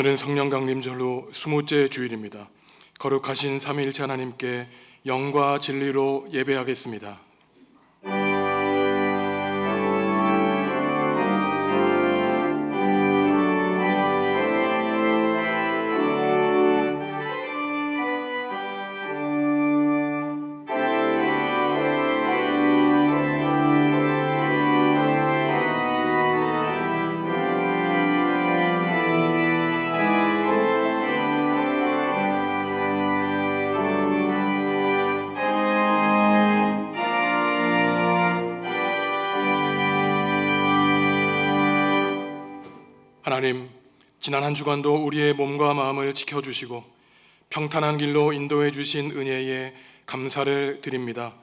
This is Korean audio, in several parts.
오늘은 성령 강림절로 20째 주일입니다. 거룩하신 삼위일체 하나님께 영과 진리로 예배하겠습니다. 하나님, 지난 한 주간도 우리의 몸과 마음을 지켜주시고 평탄한 길로 인도해 주신 은혜에 감사를 드립니다.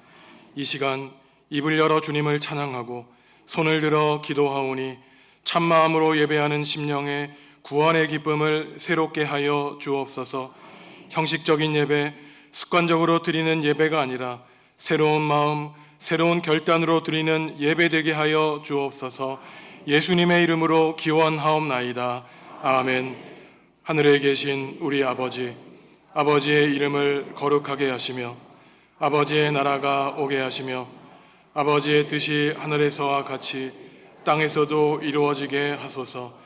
이 시간 입을 열어 주님을 찬양하고 손을 들어 기도하오니 참마음으로 예배하는 심령의 구원의 기쁨을 새롭게 하여 주옵소서. 형식적인 예배, 습관적으로 드리는 예배가 아니라 새로운 마음, 새로운 결단으로 드리는 예배 되게 하여 주옵소서. 예수님의 이름으로 기원하옵나이다. 아멘. 하늘에 계신 우리 아버지, 아버지의 이름을 거룩하게 하시며 아버지의 나라가 오게 하시며 아버지의 뜻이 하늘에서와 같이 땅에서도 이루어지게 하소서.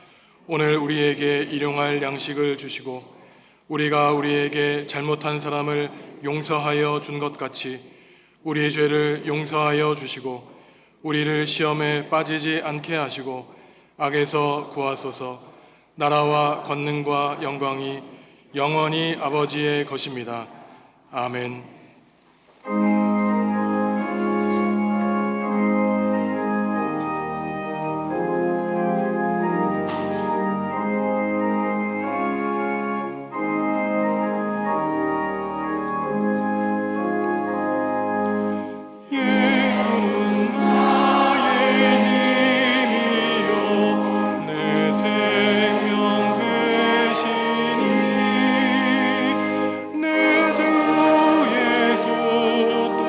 오늘 우리에게 일용할 양식을 주시고 우리가 우리에게 잘못한 사람을 용서하여 준 것 같이 우리의 죄를 용서하여 주시고 우리를 시험에 빠지지 않게 하시고 악에서 구하소서. 나라와 권능과 영광이 영원히 아버지의 것입니다. 아멘. 내 주 예수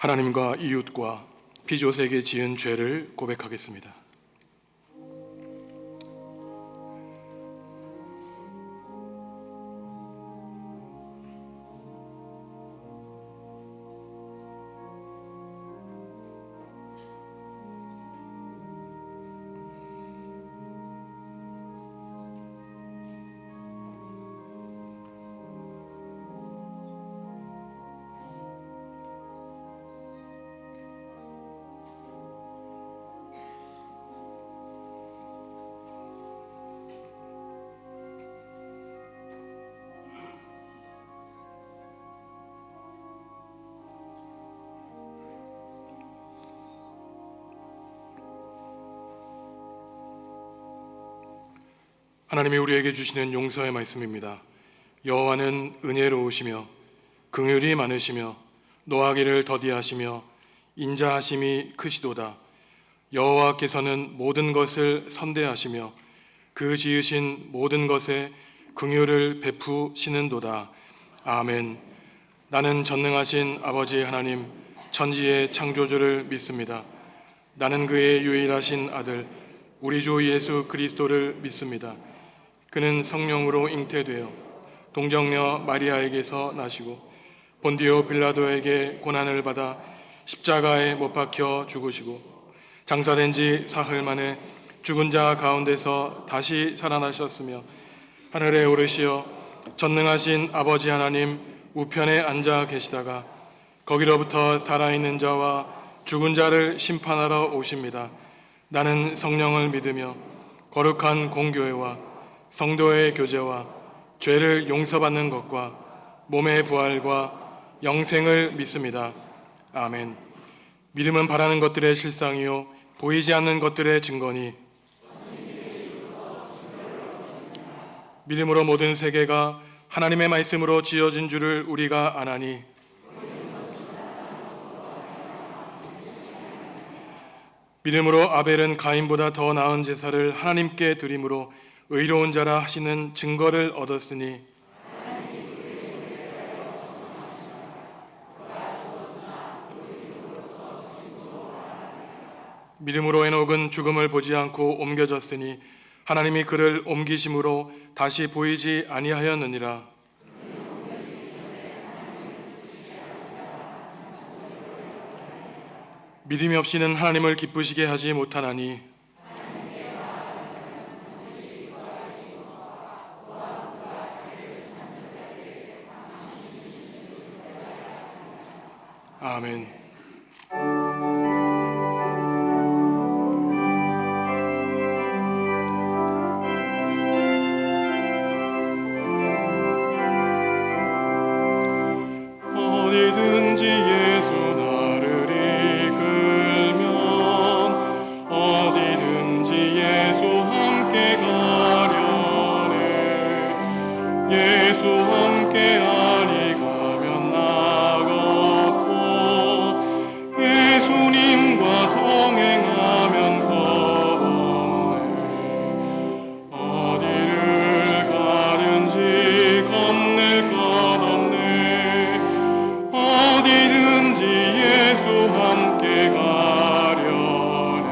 하나님과 이웃과 피조세계 지은 죄를 고백하겠습니다. 하나님이 우리에게 주시는 용서의 말씀입니다. 여호와는 은혜로우시며 긍휼이 많으시며 노하기를 더디하시며 인자하심이 크시도다. 여호와께서는 모든 것을 선대하시며 그 지으신 모든 것에 긍휼을 베푸시는도다. 아멘. 나는 전능하신 아버지 하나님 천지의 창조주를 믿습니다. 나는 그의 유일하신 아들 우리 주 예수 그리스도를 믿습니다. 그는 성령으로 잉태되어 동정녀 마리아에게서 나시고 본디오 빌라도에게 고난을 받아 십자가에 못 박혀 죽으시고 장사된 지 사흘 만에 죽은 자 가운데서 다시 살아나셨으며 하늘에 오르시어 전능하신 아버지 하나님 우편에 앉아 계시다가 거기로부터 살아있는 자와 죽은 자를 심판하러 오십니다. 나는 성령을 믿으며 거룩한 공교회와 성도의 교제와 죄를 용서받는 것과 몸의 부활과 영생을 믿습니다. 아멘. 믿음은 바라는 것들의 실상이요 보이지 않는 것들의 증거니 믿음으로 모든 세계가 하나님의 말씀으로 지어진 줄을 우리가 아나니 믿음으로 아벨은 가인보다 더 나은 제사를 하나님께 드림으로 의로운 자라 하시는 증거를 얻었으니 믿음으로 에녹은 죽음을 보지 않고 옮겨졌으니 하나님이 그를 옮기심으로 다시 보이지 아니하였느니라. 믿음이 없이는 하나님을 기쁘시게 하지 못하나니 아멘. 어디든지 예수 나를 이끌면 어디든지 예수 함께 가려네. 예수 함께 아니 가면 나고 예수님과 동행하면 겁없네. 어디를 가든지 겁낼 것 없네. 어디든지 예수 함께 가려네.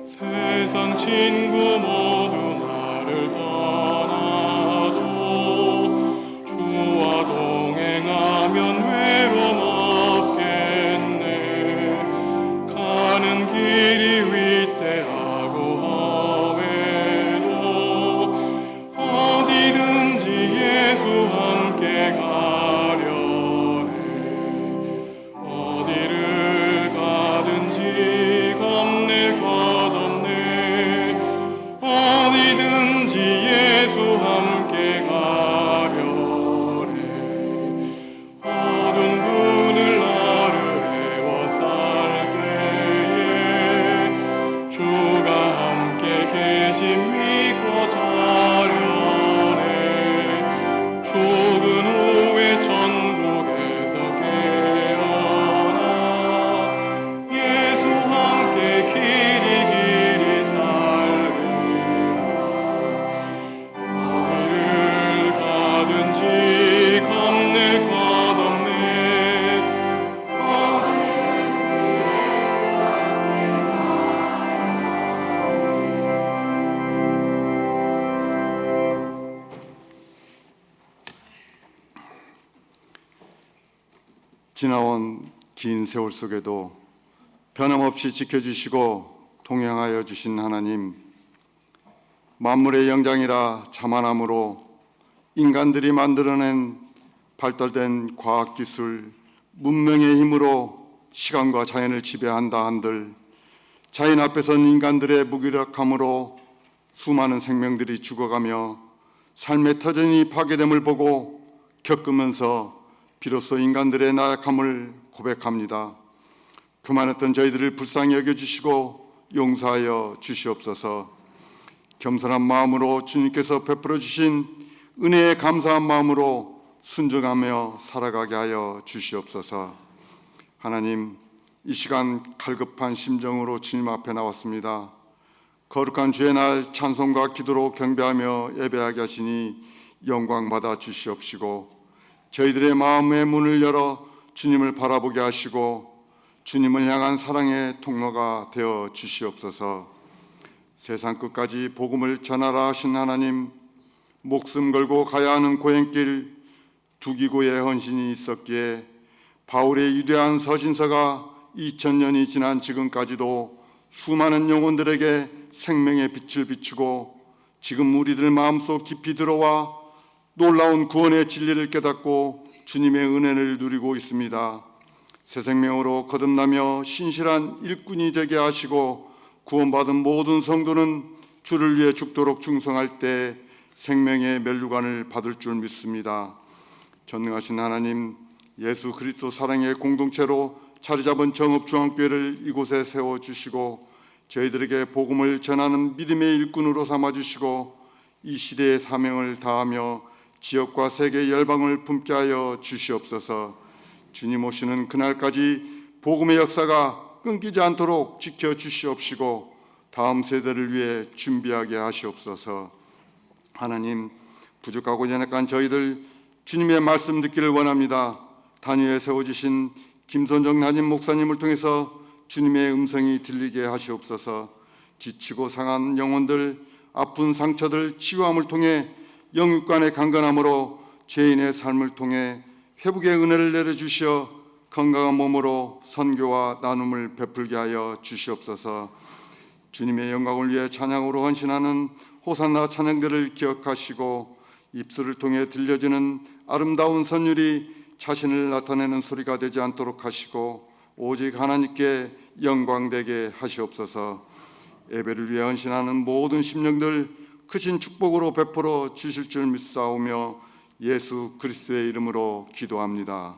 세상 친구 모두 나를 떠나도 주와 동행하면 외로움 없겠네. 가는 길이 위태하고 험해도 어디든지 예수 함께 가려네. 어디를 가든지 겁낼 것 없네. 지나온 긴 세월 속에도 변함없이 지켜주시고 동행하여 주신 하나님, 만물의 영장이라 자만함으로 인간들이 만들어낸 발달된 과학기술, 문명의 힘으로 시간과 자연을 지배한다 한들 자연 앞에선 인간들의 무기력함으로 수많은 생명들이 죽어가며 삶의 터전이 파괴됨을 보고 겪으면서 비로소 인간들의 나약함을 고백합니다. 교만했던 저희들을 불쌍히 여겨주시고 용서하여 주시옵소서. 겸손한 마음으로 주님께서 베풀어 주신 은혜에 감사한 마음으로 순종하며 살아가게 하여 주시옵소서. 하나님, 이 시간 갈급한 심정으로 주님 앞에 나왔습니다. 거룩한 주의 날 찬송과 기도로 경배하며 예배하게 하시니 영광 받아 주시옵시고, 저희들의 마음의 문을 열어 주님을 바라보게 하시고 주님을 향한 사랑의 통로가 되어 주시옵소서. 세상 끝까지 복음을 전하라 하신 하나님, 목숨 걸고 가야 하는 고행길 두기고의 헌신이 있었기에 바울의 위대한 서신서가 2000년이 지난 지금까지도 수많은 영혼들에게 생명의 빛을 비추고 지금 우리들 마음속 깊이 들어와 놀라운 구원의 진리를 깨닫고 주님의 은혜를 누리고 있습니다. 새 생명으로 거듭나며 신실한 일꾼이 되게 하시고 구원받은 모든 성도는 주를 위해 죽도록 충성할 때 생명의 면류관을 받을 줄 믿습니다. 전능하신 하나님, 예수 그리스도 사랑의 공동체로 자리잡은 정읍중앙교회를 이곳에 세워주시고 저희들에게 복음을 전하는 믿음의 일꾼으로 삼아주시고 이 시대의 사명을 다하며 지역과 세계 열방을 품게 하여 주시옵소서. 주님 오시는 그날까지 복음의 역사가 끊기지 않도록 지켜주시옵시고 다음 세대를 위해 준비하게 하시옵소서. 하나님, 부족하고 연약한 저희들 주님의 말씀 듣기를 원합니다. 단위에 세워주신 김선정 담임 목사님을 통해서 주님의 음성이 들리게 하시옵소서. 지치고 상한 영혼들, 아픈 상처들 치유함을 통해 영육간의 강건함으로 죄인의 삶을 통해 회복의 은혜를 내려주시어 건강한 몸으로 선교와 나눔을 베풀게 하여 주시옵소서. 주님의 영광을 위해 찬양으로 헌신하는 호산나 찬양들을 기억하시고 입술을 통해 들려지는 아름다운 선율이 자신을 나타내는 소리가 되지 않도록 하시고 오직 하나님께 영광되게 하시옵소서. 예배를 위해 헌신하는 모든 심령들 크신 축복으로 베풀어 주실 줄 믿사오며 예수 그리스도의 이름으로 기도합니다.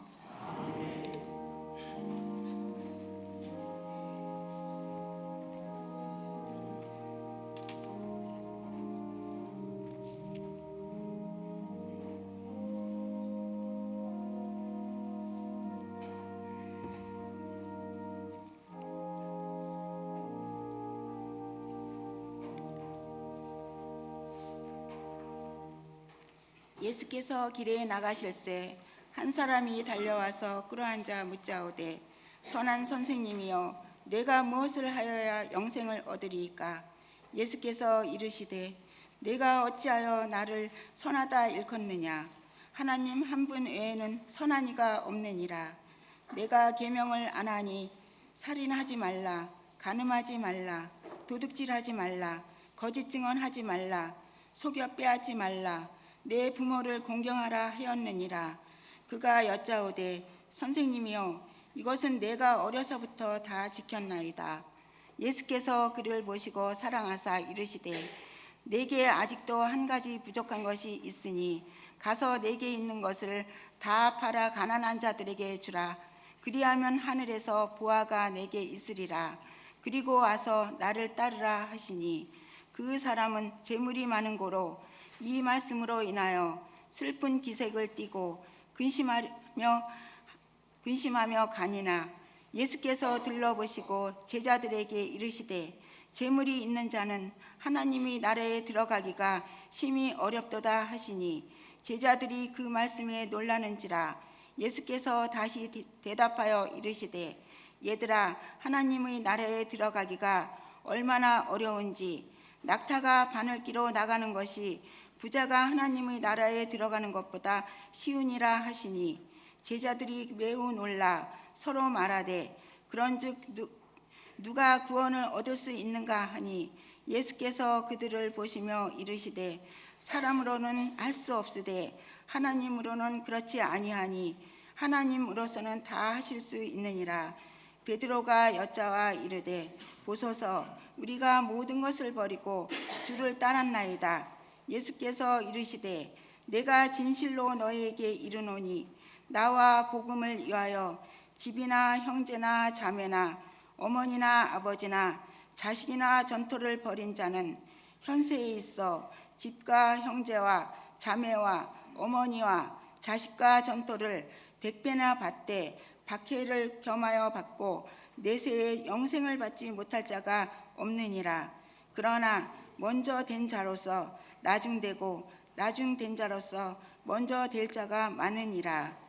예수께서 길에 나가실새 한 사람이 달려와서 끌어앉아 묻자오되 선한 선생님이여 내가 무엇을 하여야 영생을 얻으리이까? 예수께서 이르시되 내가 어찌하여 나를 선하다 일컫느냐? 하나님 한 분 외에는 선한 이가 없느니라. 내가 계명을 안 하니 살인하지 말라, 간음하지 말라, 도둑질하지 말라, 거짓 증언하지 말라, 속여 빼앗지 말라, 내 부모를 공경하라 하였느니라. 그가 여짜오되 선생님이여 이것은 내가 어려서부터 다 지켰나이다. 예수께서 그를 보시고 사랑하사 이르시되 내게 아직도 한 가지 부족한 것이 있으니 가서 내게 있는 것을 다 팔아 가난한 자들에게 주라. 그리하면 하늘에서 보화가 내게 있으리라. 그리고 와서 나를 따르라 하시니 그 사람은 재물이 많은 고로 이 말씀으로 인하여 슬픈 기색을 띠고 근심하며 가니나 예수께서 들러보시고 제자들에게 이르시되 재물이 있는 자는 하나님이 나라에 들어가기가 심히 어렵도다 하시니 제자들이 그 말씀에 놀라는지라. 예수께서 다시 대답하여 이르시되 얘들아 하나님의 나라에 들어가기가 얼마나 어려운지 낙타가 바늘기로 나가는 것이 부자가 하나님의 나라에 들어가는 것보다 쉬우니라 하시니 제자들이 매우 놀라 서로 말하되 그런즉 누가 구원을 얻을 수 있는가 하니 예수께서 그들을 보시며 이르시되 사람으로는 할 수 없으되 하나님으로는 그렇지 아니하니 하나님으로서는 다 하실 수 있느니라. 베드로가 여짜와 이르되 보소서 우리가 모든 것을 버리고 주를 따랐나이다. 예수께서 이르시되 내가 진실로 너희에게 이르노니 나와 복음을 위하여 집이나 형제나 자매나 어머니나 아버지나 자식이나 전토를 벌인 자는 현세에 있어 집과 형제와 자매와 어머니와 자식과 전토를 100배나 받되 박해를 겸하여 받고 내세에 영생을 받지 못할 자가 없느니라. 그러나 먼저 된 자로서 나중되고 나중된 자로서 먼저 될 자가 많으니라.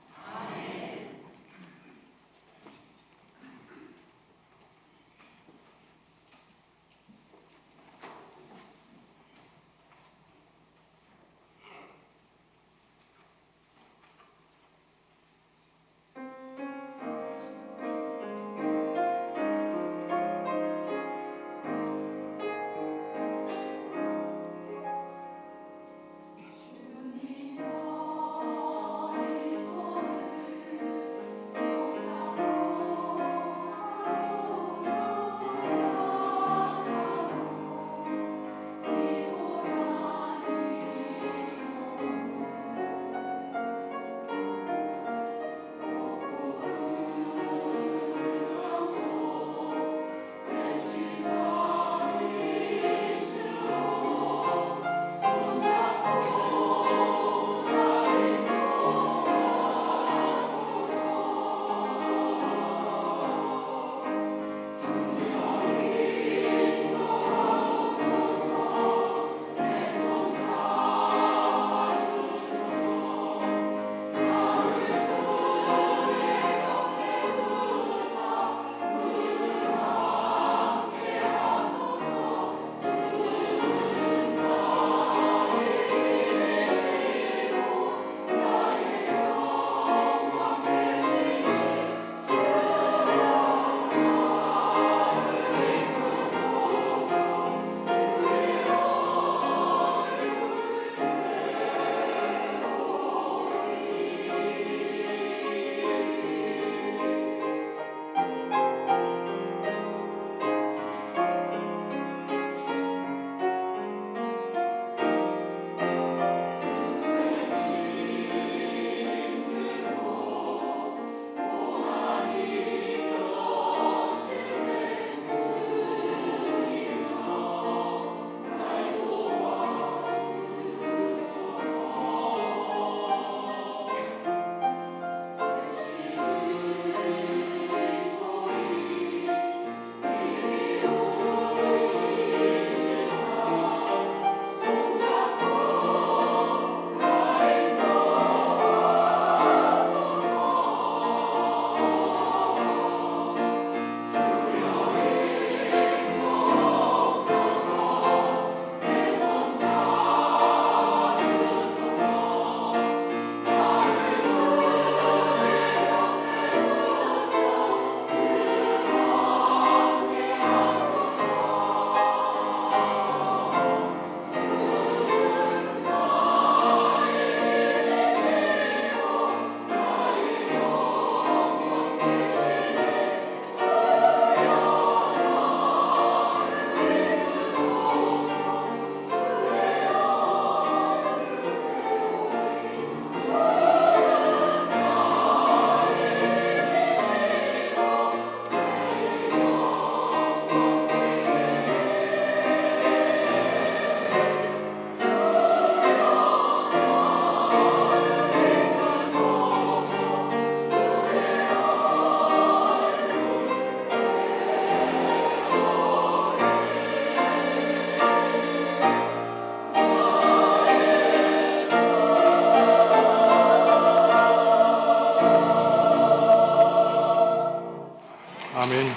아멘.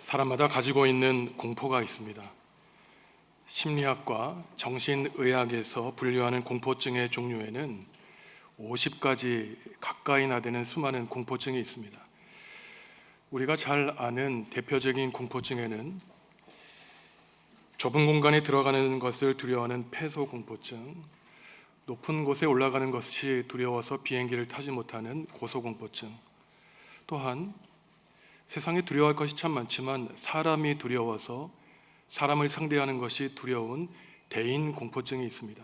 사람마다 가지고 있는 공포가 있습니다. 심리학과 정신의학에서 분류하는 공포증의 종류에는 50가지 가까이나 되는 수많은 공포증이 있습니다. 우리가 잘 아는 대표적인 공포증에는 좁은 공간에 들어가는 것을 두려워하는 폐소공포증, 높은 곳에 올라가는 것이 두려워서 비행기를 타지 못하는 고소공포증, 또한 세상에 두려워할 것이 참 많지만 사람이 두려워서 사람을 상대하는 것이 두려운 대인 공포증이 있습니다.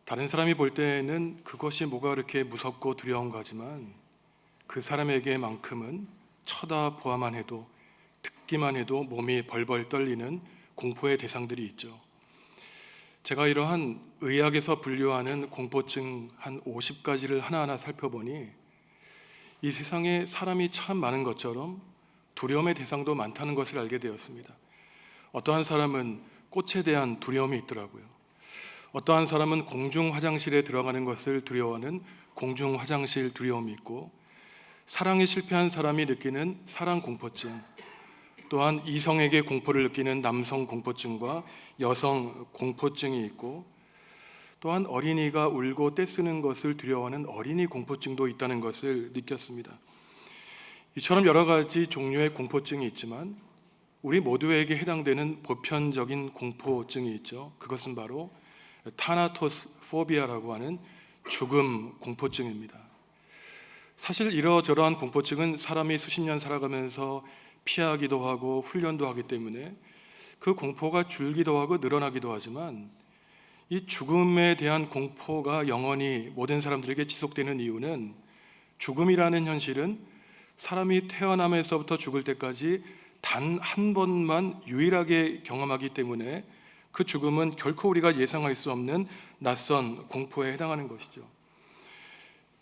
다른 사람이 볼 때는 그것이 뭐가 그렇게 무섭고 두려운가 하지만 그 사람에게만큼은 쳐다보아만 해도, 듣기만 해도 몸이 벌벌 떨리는 공포의 대상들이 있죠. 제가 이러한 의학에서 분류하는 공포증 한 50가지를 하나하나 살펴보니 이 세상에 사람이 참 많은 것처럼 두려움의 대상도 많다는 것을 알게 되었습니다. 어떠한 사람은 꽃에 대한 두려움이 있더라고요. 어떠한 사람은 공중 화장실에 들어가는 것을 두려워하는 공중 화장실 두려움이 있고, 사랑에 실패한 사람이 느끼는 사랑 공포증, 또한 이성에게 공포를 느끼는 남성 공포증과 여성 공포증이 있고, 또한 어린이가 울고 떼쓰는 것을 두려워하는 어린이 공포증도 있다는 것을 느꼈습니다. 이처럼 여러 가지 종류의 공포증이 있지만 우리 모두에게 해당되는 보편적인 공포증이 있죠. 그것은 바로 타나토스 포비아라고 하는 죽음 공포증입니다. 사실 이러저러한 공포증은 사람이 수십 년 살아가면서 피하기도 하고 훈련도 하기 때문에 그 공포가 줄기도 하고 늘어나기도 하지만, 이 죽음에 대한 공포가 영원히 모든 사람들에게 지속되는 이유는 죽음이라는 현실은 사람이 태어나면서부터 죽을 때까지 단 한 번만 유일하게 경험하기 때문에 그 죽음은 결코 우리가 예상할 수 없는 낯선 공포에 해당하는 것이죠.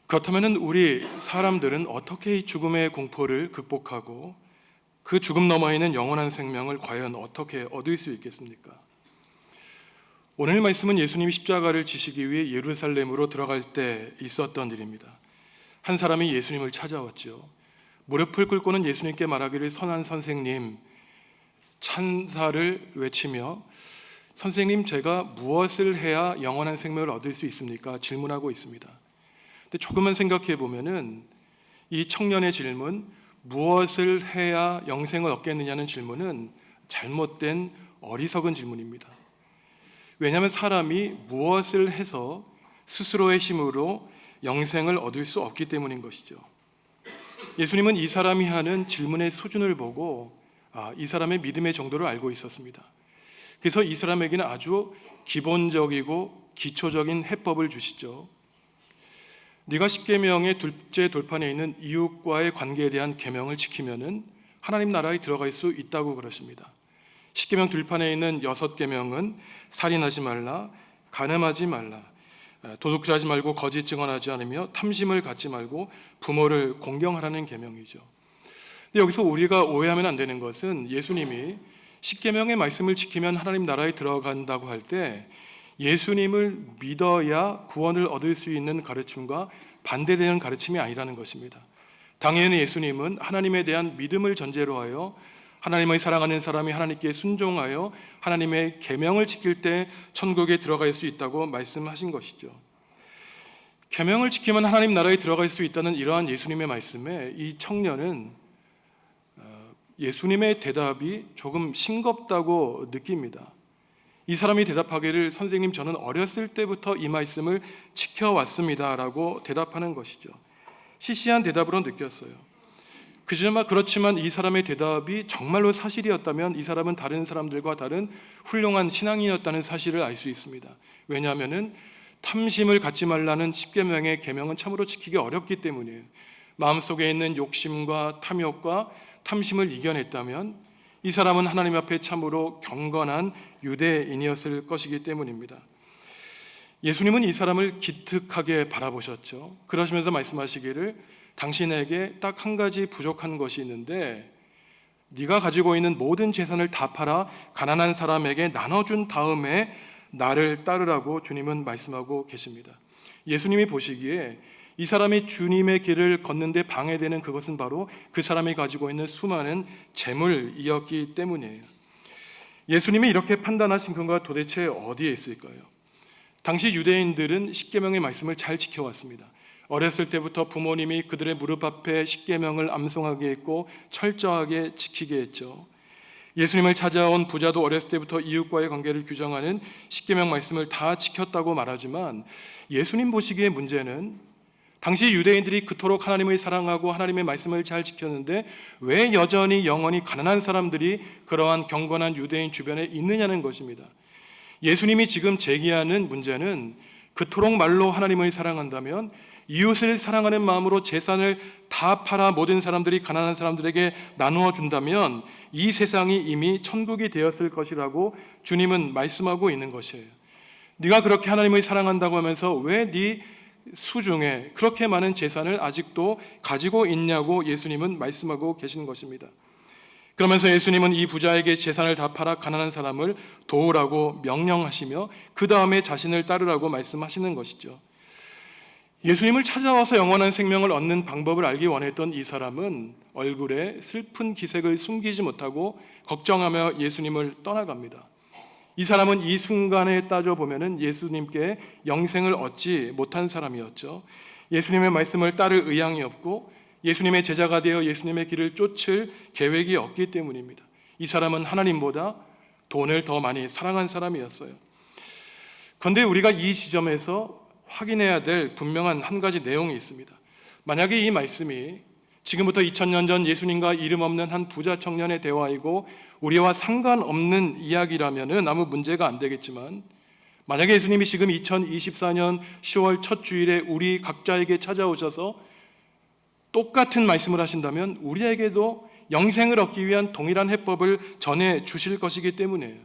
그렇다면 우리 사람들은 어떻게 이 죽음의 공포를 극복하고 그 죽음 너머에 있는 영원한 생명을 과연 어떻게 얻을 수 있겠습니까? 오늘 말씀은 예수님이 십자가를 지시기 위해 예루살렘으로 들어갈 때 있었던 일입니다. 한 사람이 예수님을 찾아왔죠. 무릎을 꿇고는 예수님께 말하기를, 선한 선생님, 찬사를 외치며, 선생님, 제가 무엇을 해야 영원한 생명을 얻을 수 있습니까? 질문하고 있습니다. 근데 조금만 생각해 보면은 이 청년의 질문, 무엇을 해야 영생을 얻겠느냐는 질문은 잘못된 어리석은 질문입니다. 왜냐하면 사람이 무엇을 해서 스스로의 힘으로 영생을 얻을 수 없기 때문인 것이죠. 예수님은 이 사람이 하는 질문의 수준을 보고 이 사람의 믿음의 정도를 알고 있었습니다. 그래서 이 사람에게는 아주 기본적이고 기초적인 해법을 주시죠. 네가 십계명의 둘째 돌판에 있는 이웃과의 관계에 대한 계명을 지키면은 하나님 나라에 들어갈 수 있다고 그러십니다. 십계명 둘판에 있는 6계명은 살인하지 말라, 간음하지 말라, 도둑질하지 말고 거짓 증언하지 않으며 탐심을 갖지 말고 부모를 공경하라는 계명이죠. 근데 여기서 우리가 오해하면 안 되는 것은, 예수님이 십계명의 말씀을 지키면 하나님 나라에 들어간다고 할 때 예수님을 믿어야 구원을 얻을 수 있는 가르침과 반대되는 가르침이 아니라는 것입니다. 당연히 예수님은 하나님에 대한 믿음을 전제로 하여 하나님을 사랑하는 사람이 하나님께 순종하여 하나님의 계명을 지킬 때 천국에 들어갈 수 있다고 말씀하신 것이죠. 계명을 지키면 하나님 나라에 들어갈 수 있다는 이러한 예수님의 말씀에 이 청년은 예수님의 대답이 조금 싱겁다고 느낍니다. 이 사람이 대답하기를, 선생님, 저는 어렸을 때부터 이 말씀을 지켜왔습니다 라고 대답하는 것이죠. 시시한 대답으로 느꼈어요. 그렇지만 이 사람의 대답이 정말로 사실이었다면 이 사람은 다른 사람들과 다른 훌륭한 신앙인이었다는 사실을 알 수 있습니다. 왜냐하면 탐심을 갖지 말라는 십계명의 계명은 참으로 지키기 어렵기 때문이에요. 마음속에 있는 욕심과 탐욕과 탐심을 이겨냈다면 이 사람은 하나님 앞에 참으로 경건한 유대인이었을 것이기 때문입니다. 예수님은 이 사람을 기특하게 바라보셨죠. 그러시면서 말씀하시기를, 당신에게 딱 한 가지 부족한 것이 있는데 네가 가지고 있는 모든 재산을 다 팔아 가난한 사람에게 나눠준 다음에 나를 따르라고 주님은 말씀하고 계십니다. 예수님이 보시기에 이 사람이 주님의 길을 걷는데 방해되는 그것은 바로 그 사람이 가지고 있는 수많은 재물이었기 때문이에요. 예수님이 이렇게 판단하신 근거가 도대체 어디에 있을까요? 당시 유대인들은 십계명의 말씀을 잘 지켜왔습니다. 어렸을 때부터 부모님이 그들의 무릎 앞에 십계명을 암송하게 했고 철저하게 지키게 했죠. 예수님을 찾아온 부자도 어렸을 때부터 이웃과의 관계를 규정하는 십계명 말씀을 다 지켰다고 말하지만 예수님 보시기에 문제는 당시 유대인들이 그토록 하나님을 사랑하고 하나님의 말씀을 잘 지켰는데 왜 여전히 영원히 가난한 사람들이 그러한 경건한 유대인 주변에 있느냐는 것입니다. 예수님이 지금 제기하는 문제는 그토록 말로 하나님을 사랑한다면 이웃을 사랑하는 마음으로 재산을 다 팔아 모든 사람들이 가난한 사람들에게 나누어 준다면 이 세상이 이미 천국이 되었을 것이라고 주님은 말씀하고 있는 것이에요. 네가 그렇게 하나님을 사랑한다고 하면서 왜 네 수중에 그렇게 많은 재산을 아직도 가지고 있냐고 예수님은 말씀하고 계신 것입니다. 그러면서 예수님은 이 부자에게 재산을 다 팔아 가난한 사람을 도우라고 명령하시며 그 다음에 자신을 따르라고 말씀하시는 것이죠. 예수님을 찾아와서 영원한 생명을 얻는 방법을 알기 원했던 이 사람은 얼굴에 슬픈 기색을 숨기지 못하고 걱정하며 예수님을 떠나갑니다. 이 사람은 이 순간에 따져보면 예수님께 영생을 얻지 못한 사람이었죠. 예수님의 말씀을 따를 의향이 없고 예수님의 제자가 되어 예수님의 길을 쫓을 계획이 없기 때문입니다. 이 사람은 하나님보다 돈을 더 많이 사랑한 사람이었어요. 그런데 우리가 이 지점에서 확인해야 될 분명한 한 가지 내용이 있습니다. 만약에 이 말씀이 지금부터 2000년 전 예수님과 이름 없는 한 부자 청년의 대화이고 우리와 상관없는 이야기라면 아무 문제가 안 되겠지만 만약에 예수님이 지금 2024년 10월 첫 주일에 우리 각자에게 찾아오셔서 똑같은 말씀을 하신다면 우리에게도 영생을 얻기 위한 동일한 해법을 전해 주실 것이기 때문이에요.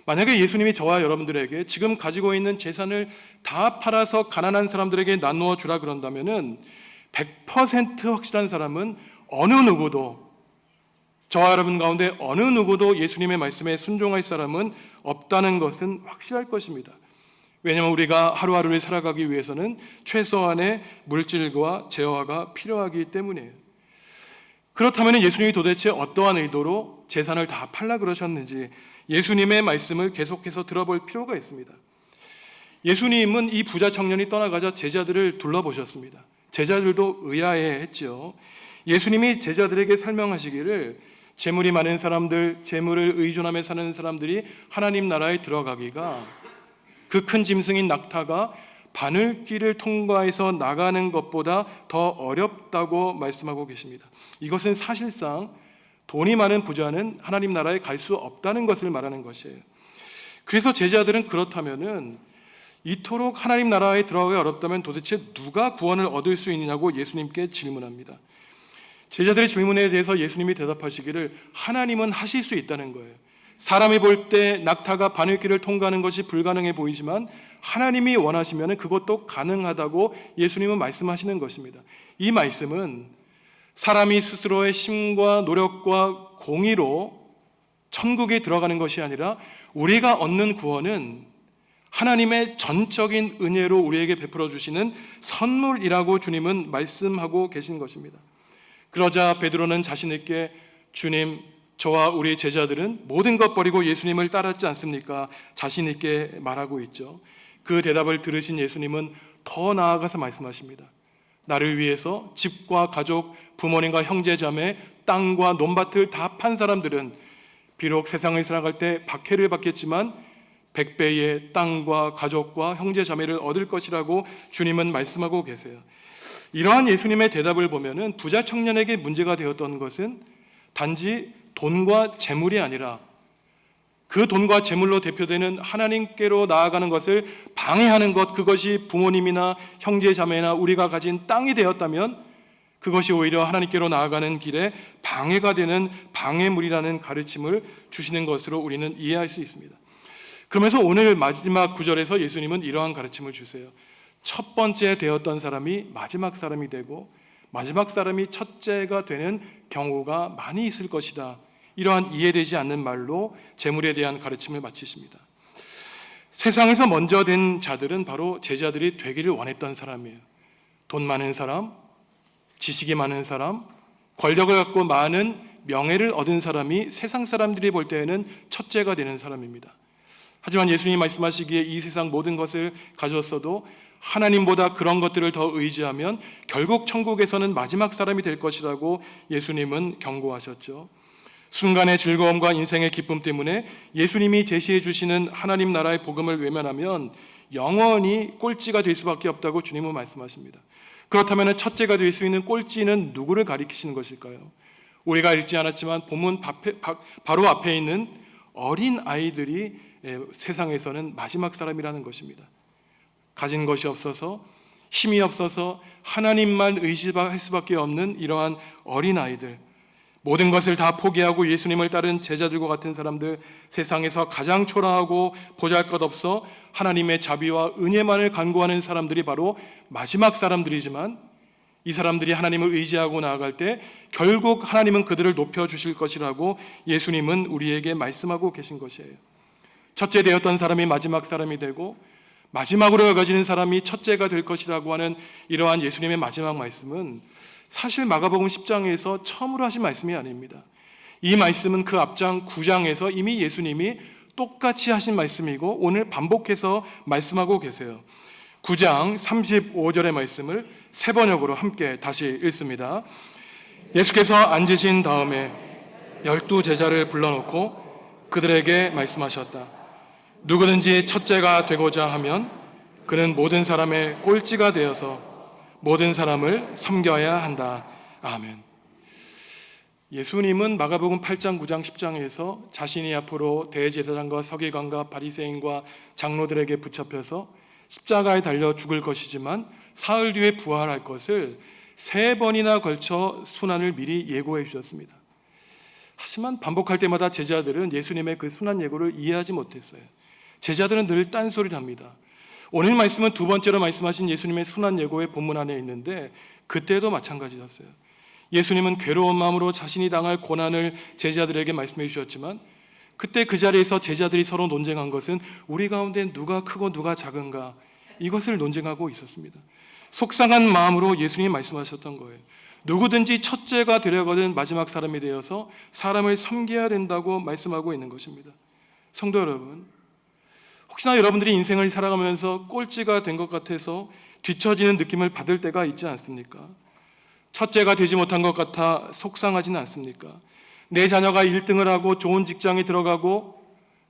만약에 예수님이 저와 여러분들에게 지금 가지고 있는 재산을 다 팔아서 가난한 사람들에게 나누어 주라 그런다면은 100% 확실한 사람은 어느 누구도 저와 여러분 가운데 어느 누구도 예수님의 말씀에 순종할 사람은 없다는 것은 확실할 것입니다. 왜냐하면 우리가 하루하루를 살아가기 위해서는 최소한의 물질과 재화가 필요하기 때문이에요. 그렇다면 예수님이 도대체 어떠한 의도로 재산을 다 팔라 그러셨는지 예수님의 말씀을 계속해서 들어볼 필요가 있습니다. 예수님은 이 부자 청년이 떠나가자 제자들을 둘러보셨습니다. 제자들도 의아해했죠. 예수님이 제자들에게 설명하시기를 재물이 많은 사람들, 재물을 의존하며 사는 사람들이 하나님 나라에 들어가기가 그 큰 짐승인 낙타가 바늘길을 통과해서 나가는 것보다 더 어렵다고 말씀하고 계십니다. 이것은 사실상 돈이 많은 부자는 하나님 나라에 갈 수 없다는 것을 말하는 것이에요. 그래서 제자들은 그렇다면은 이토록 하나님 나라에 들어가기 어렵다면 도대체 누가 구원을 얻을 수 있느냐고 예수님께 질문합니다. 제자들의 질문에 대해서 예수님이 대답하시기를 하나님은 하실 수 있다는 거예요. 사람이 볼 때 낙타가 바늘길을 통과하는 것이 불가능해 보이지만 하나님이 원하시면 그것도 가능하다고 예수님은 말씀하시는 것입니다. 이 말씀은 사람이 스스로의 힘과 노력과 공의로 천국에 들어가는 것이 아니라 우리가 얻는 구원은 하나님의 전적인 은혜로 우리에게 베풀어 주시는 선물이라고 주님은 말씀하고 계신 것입니다. 그러자 베드로는 자신 있게 주님, 저와 우리 제자들은 모든 것 버리고 예수님을 따랐지 않습니까? 자신 있게 말하고 있죠. 그 대답을 들으신 예수님은 더 나아가서 말씀하십니다. 나를 위해서 집과 가족, 부모님과 형제자매, 땅과 논밭을 다 판 사람들은 비록 세상을 살아갈 때 박해를 받겠지만 100배의 땅과 가족과 형제자매를 얻을 것이라고 주님은 말씀하고 계세요. 이러한 예수님의 대답을 보면은 부자 청년에게 문제가 되었던 것은 단지 돈과 재물이 아니라 그 돈과 재물로 대표되는 하나님께로 나아가는 것을 방해하는 것, 그것이 부모님이나 형제자매나 우리가 가진 땅이 되었다면 그것이 오히려 하나님께로 나아가는 길에 방해가 되는 방해물이라는 가르침을 주시는 것으로 우리는 이해할 수 있습니다. 그러면서 오늘 마지막 구절에서 예수님은 이러한 가르침을 주세요. 첫 번째 되었던 사람이 마지막 사람이 되고 마지막 사람이 첫째가 되는 경우가 많이 있을 것이다. 이러한 이해되지 않는 말로 재물에 대한 가르침을 마치십니다. 세상에서 먼저 된 자들은 바로 제자들이 되기를 원했던 사람이에요. 돈 많은 사람, 지식이 많은 사람, 권력을 갖고 많은 명예를 얻은 사람이 세상 사람들이 볼 때에는 첫째가 되는 사람입니다. 하지만 예수님이 말씀하시기에 이 세상 모든 것을 가졌어도 하나님보다 그런 것들을 더 의지하면 결국 천국에서는 마지막 사람이 될 것이라고 예수님은 경고하셨죠. 순간의 즐거움과 인생의 기쁨 때문에 예수님이 제시해 주시는 하나님 나라의 복음을 외면하면 영원히 꼴찌가 될 수밖에 없다고 주님은 말씀하십니다. 그렇다면 첫째가 될 수 있는 꼴찌는 누구를 가리키시는 것일까요? 우리가 읽지 않았지만 본문 바로 앞에 있는 어린 아이들이 세상에서는 마지막 사람이라는 것입니다. 가진 것이 없어서, 힘이 없어서 하나님만 의지할 수밖에 없는 이러한 어린 아이들, 모든 것을 다 포기하고 예수님을 따른 제자들과 같은 사람들, 세상에서 가장 초라하고 보잘것없어 하나님의 자비와 은혜만을 간구하는 사람들이 바로 마지막 사람들이지만, 이 사람들이 하나님을 의지하고 나아갈 때 결국 하나님은 그들을 높여주실 것이라고 예수님은 우리에게 말씀하고 계신 것이에요. 첫째 되었던 사람이 마지막 사람이 되고 마지막으로 여겨지는 사람이 첫째가 될 것이라고 하는 이러한 예수님의 마지막 말씀은 사실 마가복음 10장에서 처음으로 하신 말씀이 아닙니다. 이 말씀은 그 앞장 9장에서 이미 예수님이 똑같이 하신 말씀이고 오늘 반복해서 말씀하고 계세요. 9장 35절의 말씀을 세 번역으로 함께 다시 읽습니다. 예수께서 앉으신 다음에 12 제자를 불러놓고 그들에게 말씀하셨다. 누구든지 첫째가 되고자 하면 그는 모든 사람의 꼴찌가 되어서 모든 사람을 섬겨야 한다. 아멘. 예수님은 마가복음 8장, 9장, 10장에서 자신이 앞으로 대제사장과 서기관과 바리새인과 장로들에게 붙잡혀서 십자가에 달려 죽을 것이지만 사흘 뒤에 부활할 것을 3번이나 걸쳐 순환을 미리 예고해 주셨습니다. 하지만 반복할 때마다 제자들은 예수님의 그 순환 예고를 이해하지 못했어요. 제자들은 늘 딴소리를 합니다. 오늘 말씀은 두 번째로 말씀하신 예수님의 순환 예고의 본문 안에 있는데 그때도 마찬가지였어요. 예수님은 괴로운 마음으로 자신이 당할 고난을 제자들에게 말씀해 주셨지만 그때 그 자리에서 제자들이 서로 논쟁한 것은 우리 가운데 누가 크고 누가 작은가, 이것을 논쟁하고 있었습니다. 속상한 마음으로 예수님이 말씀하셨던 거예요. 누구든지 첫째가 되려거든 마지막 사람이 되어서 사람을 섬겨야 된다고 말씀하고 있는 것입니다. 성도 여러분, 혹시나 여러분들이 인생을 살아가면서 꼴찌가 된 것 같아서 뒤처지는 느낌을 받을 때가 있지 않습니까? 첫째가 되지 못한 것 같아 속상하지는 않습니까? 내 자녀가 1등을 하고 좋은 직장에 들어가고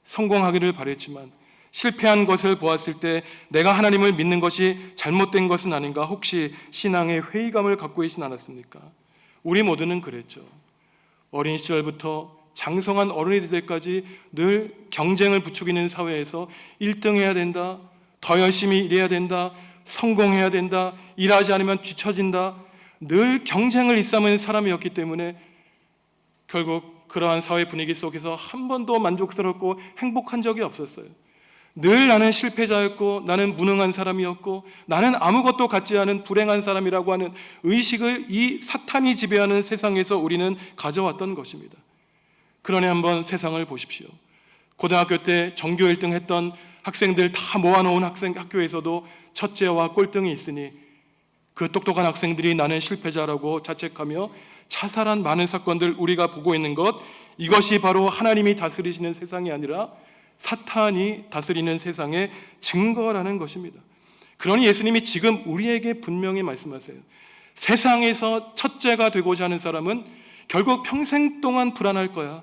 성공하기를 바랬지만 실패한 것을 보았을 때 내가 하나님을 믿는 것이 잘못된 것은 아닌가, 혹시 신앙의 회의감을 갖고 있진 않았습니까? 우리 모두는 그랬죠. 어린 시절부터 장성한 어른이 될 때까지 늘 경쟁을 부추기는 사회에서 1등해야 된다, 더 열심히 일해야 된다, 성공해야 된다, 일하지 않으면 뒤처진다, 늘 경쟁을 일삼는 사람이었기 때문에 결국 그러한 사회 분위기 속에서 한 번도 만족스럽고 행복한 적이 없었어요. 늘 나는 실패자였고 나는 무능한 사람이었고 나는 아무것도 갖지 않은 불행한 사람이라고 하는 의식을 이 사탄이 지배하는 세상에서 우리는 가져왔던 것입니다. 그러니 한번 세상을 보십시오. 고등학교 때 전교 1등 했던 학생들 다 모아놓은 학교에서도 첫째와 꼴등이 있으니 그 똑똑한 학생들이 나는 실패자라고 자책하며 자살한 많은 사건들 우리가 보고 있는 것, 이것이 바로 하나님이 다스리시는 세상이 아니라 사탄이 다스리는 세상의 증거라는 것입니다. 그러니 예수님이 지금 우리에게 분명히 말씀하세요. 세상에서 첫째가 되고자 하는 사람은 결국 평생 동안 불안할 거야.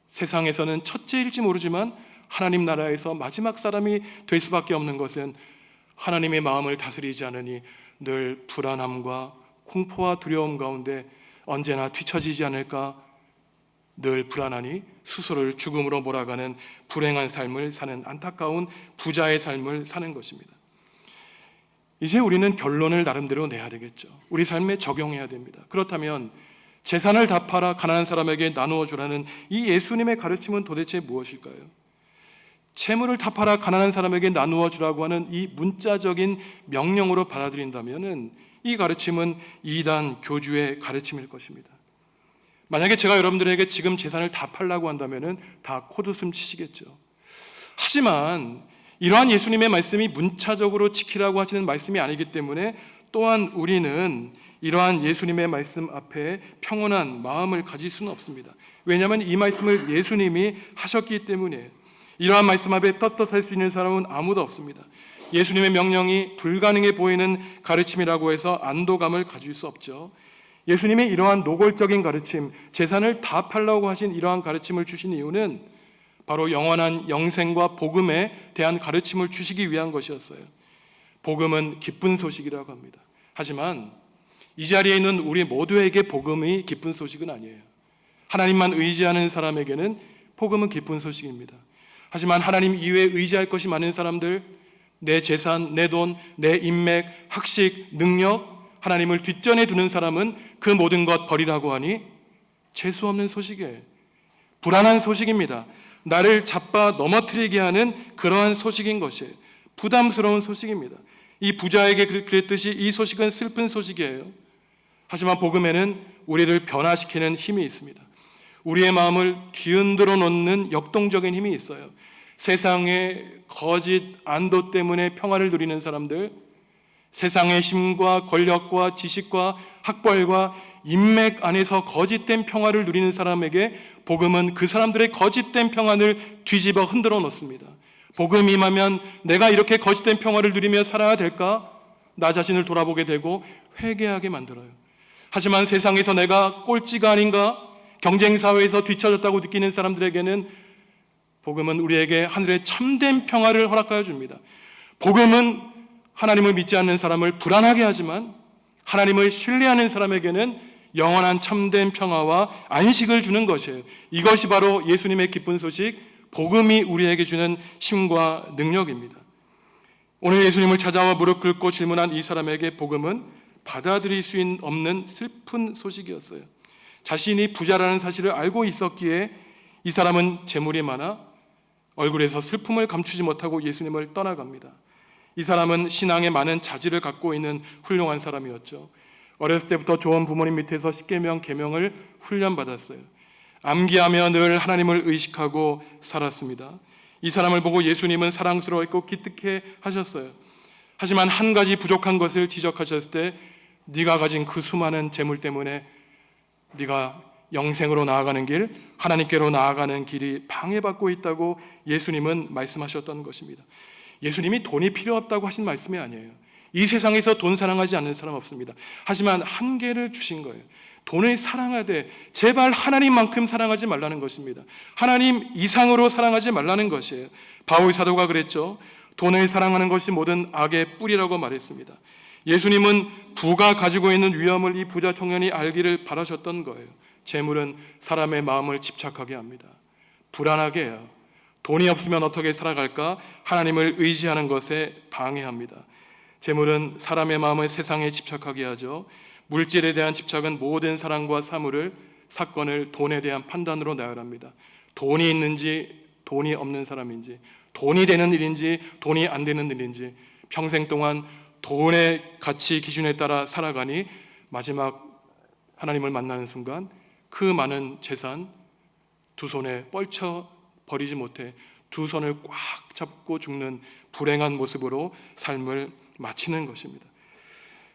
세상에서는 첫째일지 모르지만 하나님 나라에서 마지막 사람이 될 수밖에 없는 것은 하나님의 마음을 다스리지 않으니 늘 불안함과 공포와 두려움 가운데 언제나 뒤처지지 않을까, 늘 불안하니 스스로를 죽음으로 몰아가는 불행한 삶을 사는 안타까운 부자의 삶을 사는 것입니다. 이제 우리는 결론을 나름대로 내야 되겠죠. 우리 삶에 적용해야 됩니다. 그렇다면 재산을 다 팔아 가난한 사람에게 나누어 주라는 이 예수님의 가르침은 도대체 무엇일까요? 재물을 다 팔아 가난한 사람에게 나누어 주라고 하는 이 문자적인 명령으로 받아들인다면 이 가르침은 이단 교주의 가르침일 것입니다. 만약에 제가 여러분들에게 지금 재산을 다 팔라고 한다면 다 코웃음 치시겠죠. 하지만 이러한 예수님의 말씀이 문자적으로 지키라고 하시는 말씀이 아니기 때문에 또한 우리는 이러한 예수님의 말씀 앞에 평온한 마음을 가질 수는 없습니다. 왜냐하면 이 말씀을 예수님이 하셨기 때문에 이러한 말씀 앞에 떳떳할 수 있는 사람은 아무도 없습니다. 예수님의 명령이 불가능해 보이는 가르침이라고 해서 안도감을 가질 수 없죠. 예수님이 이러한 노골적인 가르침, 재산을 다 팔라고 하신 이러한 가르침을 주신 이유는 바로 영원한 영생과 복음에 대한 가르침을 주시기 위한 것이었어요. 복음은 기쁜 소식이라고 합니다. 하지만 이 자리에 있는 우리 모두에게 복음이 기쁜 소식은 아니에요. 하나님만 의지하는 사람에게는 복음은 기쁜 소식입니다. 하지만 하나님 이외에 의지할 것이 많은 사람들, 내 재산, 내 돈, 내 인맥, 학식, 능력, 하나님을 뒷전에 두는 사람은 그 모든 것 버리라고 하니 재수 없는 소식이에요. 불안한 소식입니다. 나를 잡아 넘어뜨리게 하는 그러한 소식인 것이에요. 부담스러운 소식입니다. 이 부자에게 그랬듯이 이 소식은 슬픈 소식이에요. 하지만 복음에는 우리를 변화시키는 힘이 있습니다. 우리의 마음을 뒤흔들어 놓는 역동적인 힘이 있어요. 세상의 거짓 안도 때문에 평화를 누리는 사람들, 세상의 힘과 권력과 지식과 학벌과 인맥 안에서 거짓된 평화를 누리는 사람에게 복음은 그 사람들의 거짓된 평안을 뒤집어 흔들어 놓습니다. 복음 임하면 내가 이렇게 거짓된 평화를 누리며 살아야 될까? 나 자신을 돌아보게 되고 회개하게 만들어요. 하지만 세상에서 내가 꼴찌가 아닌가? 경쟁사회에서 뒤처졌다고 느끼는 사람들에게는 복음은 우리에게 하늘의 참된 평화를 허락하여 줍니다. 복음은 하나님을 믿지 않는 사람을 불안하게 하지만 하나님을 신뢰하는 사람에게는 영원한 참된 평화와 안식을 주는 것이에요. 이것이 바로 예수님의 기쁜 소식, 복음이 우리에게 주는 힘과 능력입니다. 오늘 예수님을 찾아와 무릎 꿇고 질문한 이 사람에게 복음은 받아들일 수 없는 슬픈 소식이었어요. 자신이 부자라는 사실을 알고 있었기에 이 사람은 재물이 많아 얼굴에서 슬픔을 감추지 못하고 예수님을 떠나갑니다. 이 사람은 신앙에 많은 자질을 갖고 있는 훌륭한 사람이었죠. 어렸을 때부터 좋은 부모님 밑에서 십계명 계명을 훈련받았어요. 암기하며 늘 하나님을 의식하고 살았습니다. 이 사람을 보고 예수님은 사랑스러웠고 기특해 하셨어요. 하지만 한 가지 부족한 것을 지적하셨을 때 네가 가진 그 수많은 재물 때문에 네가 영생으로 나아가는 길, 하나님께로 나아가는 길이 방해받고 있다고 예수님은 말씀하셨던 것입니다. 예수님이 돈이 필요 없다고 하신 말씀이 아니에요. 이 세상에서 돈 사랑하지 않는 사람 없습니다. 하지만 한계를 주신 거예요. 돈을 사랑하되 제발 하나님만큼 사랑하지 말라는 것입니다. 하나님 이상으로 사랑하지 말라는 것이에요. 바울 사도가 그랬죠. 돈을 사랑하는 것이 모든 악의 뿌리라고 말했습니다. 예수님은 부가 가지고 있는 위험을 이 부자 청년이 알기를 바라셨던 거예요. 재물은 사람의 마음을 집착하게 합니다. 불안하게 해요. 돈이 없으면 어떻게 살아갈까? 하나님을 의지하는 것에 방해합니다. 재물은 사람의 마음을 세상에 집착하게 하죠. 물질에 대한 집착은 모든 사랑과 사건을 돈에 대한 판단으로 나열합니다. 돈이 있는지 돈이 없는 사람인지, 돈이 되는 일인지 돈이 안 되는 일인지, 평생 동안 돈의 가치 기준에 따라 살아가니 마지막 하나님을 만나는 순간 그 많은 재산 두 손에 뻘쳐 버리지 못해 두 손을 꽉 잡고 죽는 불행한 모습으로 삶을 마치는 것입니다.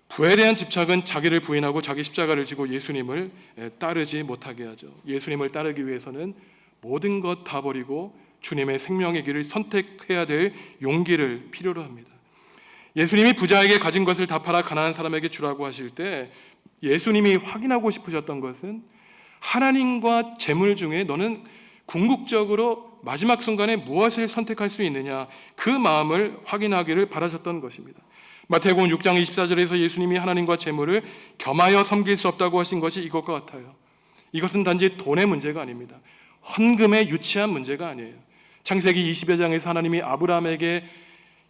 부에 대한 집착은 자기를 부인하고 자기 십자가를 지고 예수님을 따르지 못하게 하죠. 예수님을 따르기 위해서는 모든 것 다 버리고 주님의 생명의 길을 선택해야 될 용기를 필요로 합니다. 예수님이 부자에게 가진 것을 다 팔아 가난한 사람에게 주라고 하실 때 예수님이 확인하고 싶으셨던 것은 하나님과 재물 중에 너는 궁극적으로 마지막 순간에 무엇을 선택할 수 있느냐, 그 마음을 확인하기를 바라셨던 것입니다. 마태복음 6장 24절에서 예수님이 하나님과 재물을 겸하여 섬길 수 없다고 하신 것이 이것과 같아요. 이것은 단지 돈의 문제가 아닙니다. 헌금에 유치한 문제가 아니에요. 창세기 20여 장에서 하나님이 아브라함에게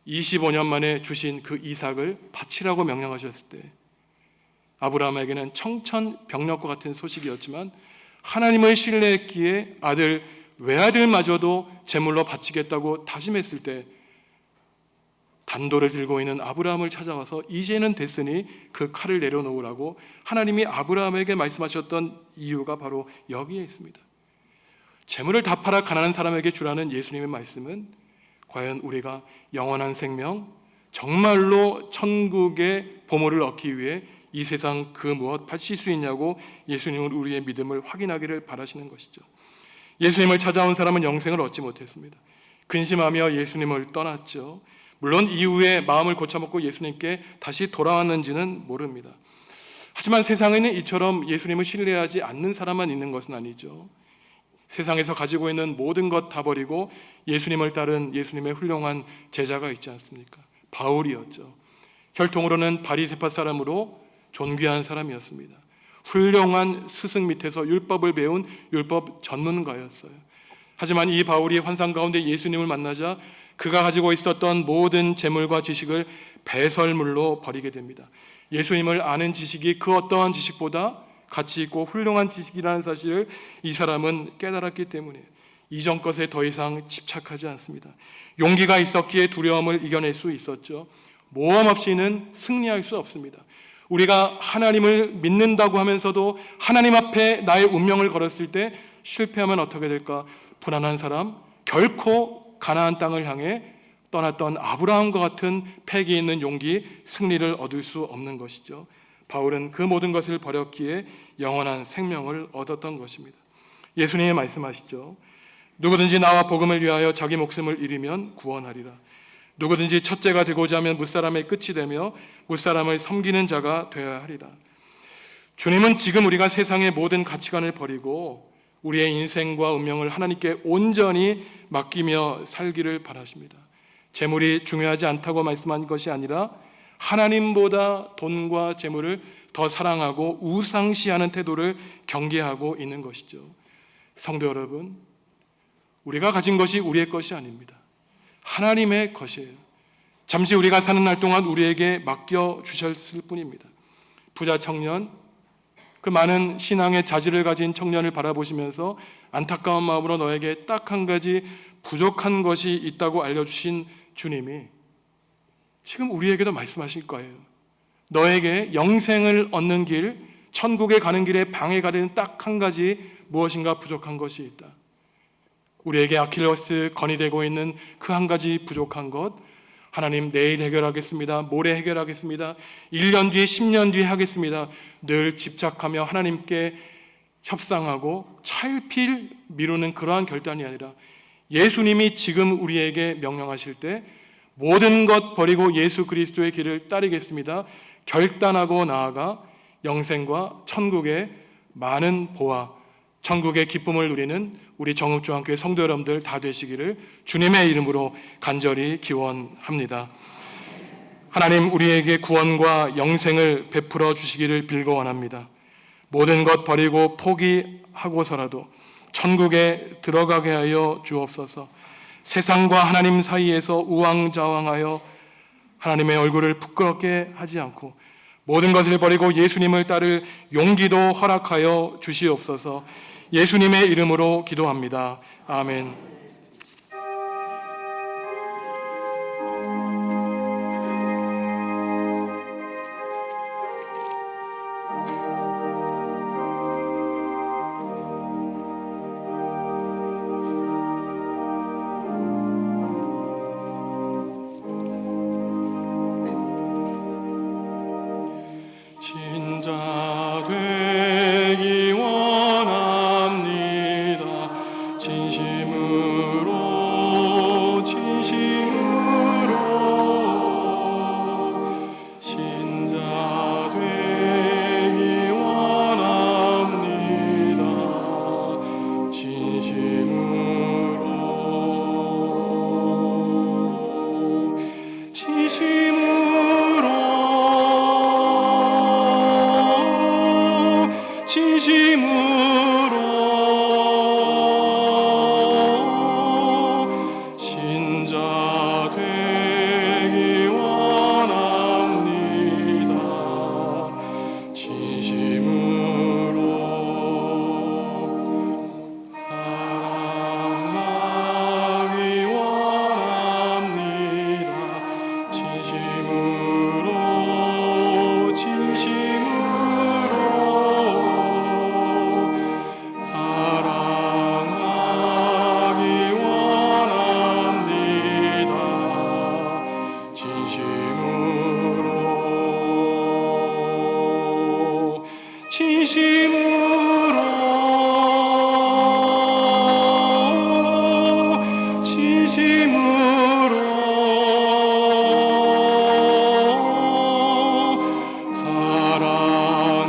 25년 만에 주신 그 이삭을 바치라고 명령하셨을 때 아브라함에게는 청천벽력과 같은 소식이었지만 하나님을 신뢰했기에 외아들마저도 제물로 바치겠다고 다짐했을 때 단도를 들고 있는 아브라함을 찾아와서 이제는 됐으니 그 칼을 내려놓으라고 하나님이 아브라함에게 말씀하셨던 이유가 바로 여기에 있습니다. 재물을 다 팔아 가난한 사람에게 주라는 예수님의 말씀은 과연 우리가 영원한 생명, 정말로 천국의 보물을 얻기 위해 이 세상 그 무엇 바칠 수 있냐고 예수님은 우리의 믿음을 확인하기를 바라시는 것이죠. 예수님을 찾아온 사람은 영생을 얻지 못했습니다. 근심하며 예수님을 떠났죠. 물론 이후에 마음을 고쳐먹고 예수님께 다시 돌아왔는지는 모릅니다. 하지만 세상에는 이처럼 예수님을 신뢰하지 않는 사람만 있는 것은 아니죠. 세상에서 가지고 있는 모든 것 다 버리고 예수님을 따른 예수님의 훌륭한 제자가 있지 않습니까? 바울이었죠. 혈통으로는 바리새파 사람으로 존귀한 사람이었습니다. 훌륭한 스승 밑에서 율법을 배운 율법 전문가였어요. 하지만 이 바울이 환상 가운데 예수님을 만나자 그가 가지고 있었던 모든 재물과 지식을 배설물로 버리게 됩니다. 예수님을 아는 지식이 그 어떠한 지식보다 가치 있고 훌륭한 지식이라는 사실을 이 사람은 깨달았기 때문에 이전 것에 더 이상 집착하지 않습니다. 용기가 있었기에 두려움을 이겨낼 수 있었죠. 모험 없이는 승리할 수 없습니다. 우리가 하나님을 믿는다고 하면서도 하나님 앞에 나의 운명을 걸었을 때 실패하면 어떻게 될까? 불안한 사람, 결코 가나안 땅을 향해 떠났던 아브라함과 같은 패기 있는 용기, 승리를 얻을 수 없는 것이죠. 바울은 그 모든 것을 버렸기에 영원한 생명을 얻었던 것입니다. 예수님이 말씀하시죠. 누구든지 나와 복음을 위하여 자기 목숨을 잃으면 구원하리라. 누구든지 첫째가 되고자 하면 무사람의 끝이 되며 무사람을 섬기는 자가 되어야 하리라. 주님은 지금 우리가 세상의 모든 가치관을 버리고 우리의 인생과 운명을 하나님께 온전히 맡기며 살기를 바라십니다. 재물이 중요하지 않다고 말씀한 것이 아니라 하나님보다 돈과 재물을 더 사랑하고 우상시하는 태도를 경계하고 있는 것이죠. 성도 여러분, 우리가 가진 것이 우리의 것이 아닙니다. 하나님의 것이에요. 잠시 우리가 사는 날 동안 우리에게 맡겨 주셨을 뿐입니다. 부자 청년, 그 많은 신앙의 자질을 가진 청년을 바라보시면서 안타까운 마음으로 너에게 딱 한 가지 부족한 것이 있다고 알려주신 주님이 지금 우리에게도 말씀하실 거예요. 너에게 영생을 얻는 길, 천국에 가는 길에 방해가 되는 딱 한 가지 무엇인가 부족한 것이 있다. 우리에게 아킬레스 건이 되고 있는 그 한 가지 부족한 것, 하나님 내일 해결하겠습니다. 모레 해결하겠습니다. 1년 뒤에 10년 뒤에 하겠습니다. 늘 집착하며 하나님께 협상하고 차일피일 미루는 그러한 결단이 아니라 예수님이 지금 우리에게 명령하실 때 모든 것 버리고 예수 그리스도의 길을 따르겠습니다. 결단하고 나아가 영생과 천국의 많은 보화, 천국의 기쁨을 누리는 우리 정읍중앙교회 성도 여러분들 다 되시기를 주님의 이름으로 간절히 기원합니다. 하나님 우리에게 구원과 영생을 베풀어 주시기를 빌고 원합니다. 모든 것 버리고 포기하고서라도 천국에 들어가게 하여 주옵소서. 세상과 하나님 사이에서 우왕좌왕하여 하나님의 얼굴을 부끄럽게 하지 않고 모든 것을 버리고 예수님을 따를 용기도 허락하여 주시옵소서. 예수님의 이름으로 기도합니다. 아멘. 진자 되기 원합니다. 진심으로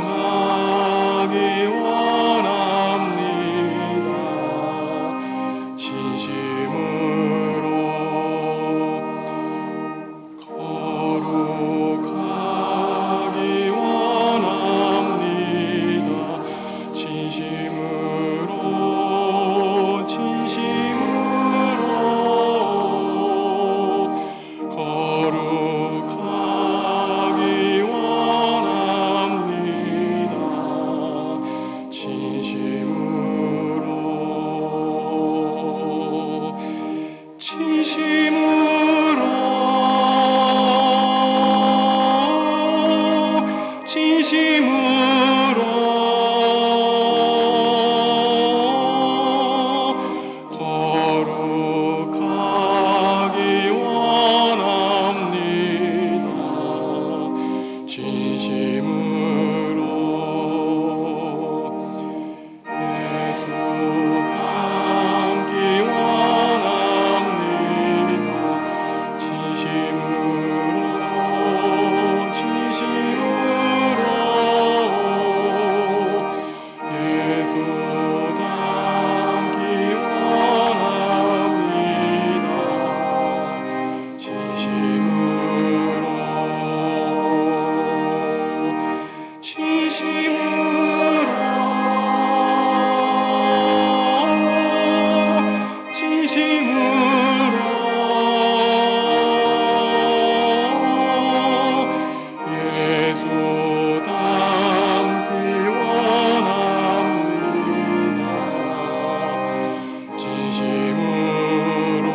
사랑하기 원합니다. 진심으로 거룩하기 원합니다. 진심으로 거룩하기 원합니다. 거룩하기 원합니다. 진심으로 예수 닮기 원합니다. 진심으로 예수 닮기 원합니다. 예수 닮기 원합니다. 진심으로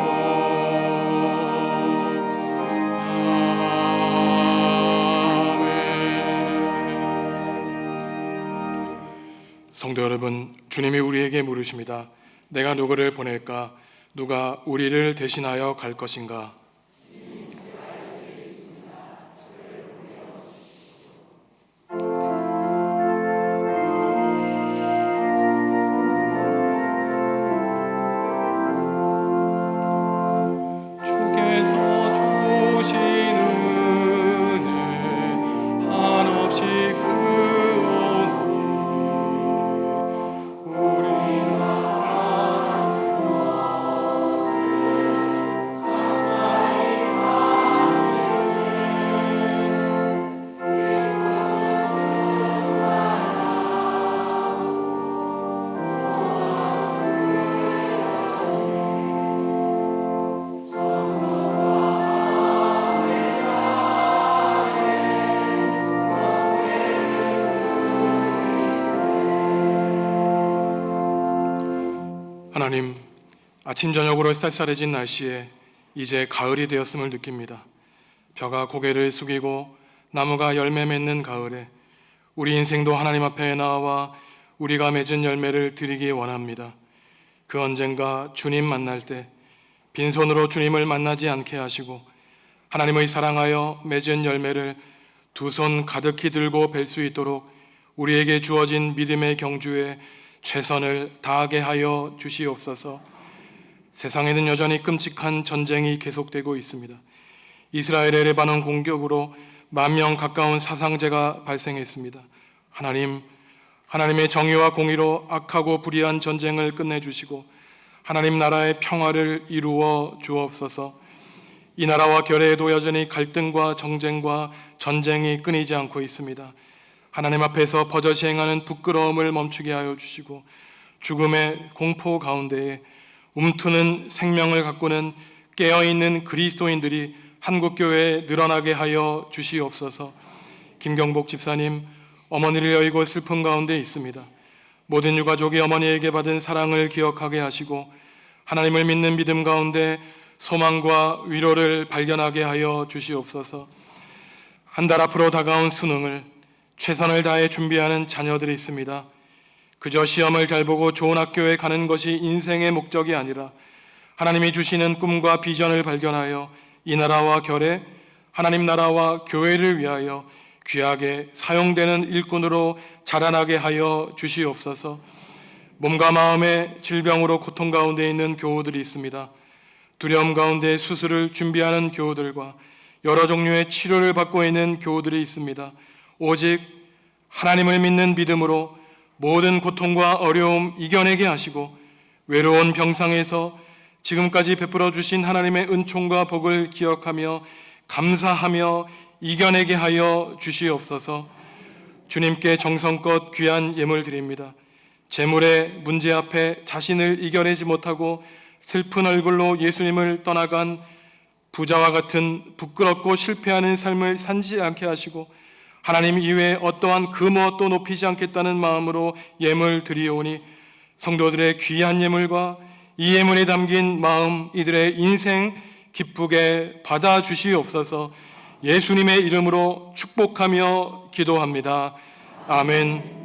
성도 여러분, 주님이 우리에게 물으십니다. 내가 누구를 보낼까? 누가 우리를 대신하여 갈 것인가? 주께서 주신 은혜 한없이 크오니 우리는 하나님, 아침 저녁으로 쌀쌀해진 날씨에 이제 가을이 되었음을 느낍니다. 벼가 고개를 숙이고 나무가 열매 맺는 가을에 우리 인생도 하나님 앞에 나와 우리가 맺은 열매를 드리기 원합니다. 그 언젠가 주님 만날 때 빈손으로 주님을 만나지 않게 하시고 하나님의 사랑하여 맺은 열매를 두 손 가득히 들고 뵐 수 있도록 우리에게 주어진 믿음의 경주에 최선을 다하게 하여 주시옵소서. 세상에는 여전히 끔찍한 전쟁이 계속되고 있습니다. 이스라엘의 레바논 공격으로 10,000명 가까운 사상자가 발생했습니다. 하나님의 정의와 공의로 악하고 불의한 전쟁을 끝내주시고 하나님 나라의 평화를 이루어 주옵소서. 이 나라와 결의에도 여전히 갈등과 정쟁과 전쟁이 끊이지 않고 있습니다. 하나님 앞에서 버젓이 행하는 부끄러움을 멈추게 하여 주시고 죽음의 공포 가운데에 움트는 생명을 가꾸는 깨어있는 그리스도인들이 한국교회에 늘어나게 하여 주시옵소서. 김경복 집사님, 어머니를 여의고 슬픔 가운데 있습니다. 모든 유가족이 어머니에게 받은 사랑을 기억하게 하시고 하나님을 믿는 믿음 가운데 소망과 위로를 발견하게 하여 주시옵소서. 한 달 앞으로 다가온 수능을 최선을 다해 준비하는 자녀들이 있습니다. 그저 시험을 잘 보고 좋은 학교에 가는 것이 인생의 목적이 아니라 하나님이 주시는 꿈과 비전을 발견하여 이 나라와 결의 하나님 나라와 교회를 위하여 귀하게 사용되는 일꾼으로 자라나게 하여 주시옵소서. 몸과 마음의 질병으로 고통 가운데 있는 교우들이 있습니다. 두려움 가운데 수술을 준비하는 교우들과 여러 종류의 치료를 받고 있는 교우들이 있습니다. 오직 하나님을 믿는 믿음으로 모든 고통과 어려움 이겨내게 하시고 외로운 병상에서 지금까지 베풀어 주신 하나님의 은총과 복을 기억하며 감사하며 이겨내게 하여 주시옵소서. 주님께 정성껏 귀한 예물 드립니다. 재물의 문제 앞에 자신을 이겨내지 못하고 슬픈 얼굴로 예수님을 떠나간 부자와 같은 부끄럽고 실패하는 삶을 살지 않게 하시고 하나님 이외에 어떠한 그 무엇도 높이지 않겠다는 마음으로 예물 드리오니 성도들의 귀한 예물과 이 예물에 담긴 마음 이들의 인생 기쁘게 받아주시옵소서. 예수님의 이름으로 축복하며 기도합니다. 아멘.